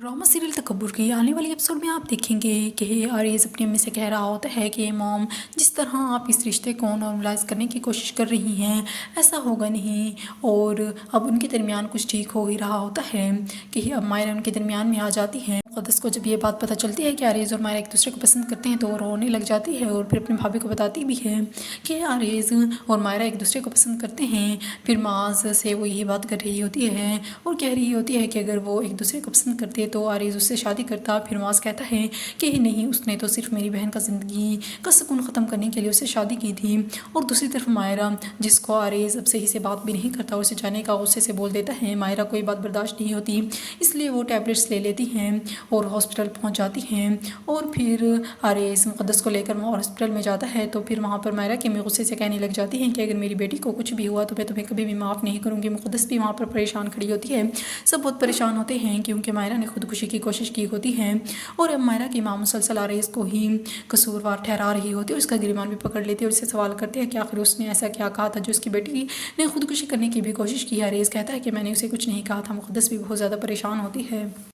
Drama serial तकब्बुर की आने वाली एपिसोड में आप देखेंगे कि आरेज़ अपनी अम्मी से कह रहा होता है कि मॉम, जिस तरह आप इस रिश्ते को नॉर्मलाइज करने की कोशिश कर रही हैं ऐसा होगा नहीं। और अब उनके दरमियान कुछ ठीक हो ही रहा होता है कि अब मायरा उनके दरमियान में आ जाती है। मुक़द्दस को जब ये बात पता चलती है कि आरेज़ और मायरा एक दूसरे को पसंद करते हैं तो वो रोने लग जाती है और फिर अपनी भाभी को बताती भी है कि आरेज़ और मायरा एक दूसरे को पसंद करते हैं। फिर माज से वो यही बात कर रही होती है और कह रही होती है कि अगर वो एक दूसरे को पसंद करते तो आरेज़ उससे शादी करता। फिर माज कहता है कि नहीं, उसने तो सिर्फ मेरी बहन का ज़िंदगी का सुकून ख़त्म करने के लिए उससे शादी की थी। और दूसरी तरफ मायरा, जिसको आरेज़ अब सही से बात भी नहीं करता, उसे जाने का गुस्से से बोल देता है। मायरा कोई बात बर्दाश्त नहीं होती, इसलिए वो टैबलेट्स ले लेती हैं और हॉस्पिटल पहुंच जाती हैं। और फिर आरेज़ मुक़द्दस को लेकर वहाँ हॉस्पिटल में जाता है तो फिर वहाँ पर मायरा की अम्मी गुस्से से कहने लग जाती हैं कि अगर मेरी बेटी को कुछ भी हुआ तो मैं तुम्हें कभी भी माफ़ नहीं करूँगी। मुक़द्दस भी वहाँ पर परेशान खड़ी होती है। सब बहुत परेशान होते हैं क्योंकि मायरा ने खुदकुशी की कोशिश की होती है और अब मायरा की माँ मुसलसल आरेज़ को ही कसूरवार ठहरा रही होती है और उसका गिरबान भी पकड़ लेती है और उससे सवाल करते हैं कि आखिर उसने ऐसा क्या कहा था जो उसकी बेटी ने खुदकुशी करने की भी कोशिश की है। आरेज़ कहता है कि मैंने उसे कुछ नहीं कहा था। मुक़द्दस भी बहुत ज़्यादा परेशान होती है।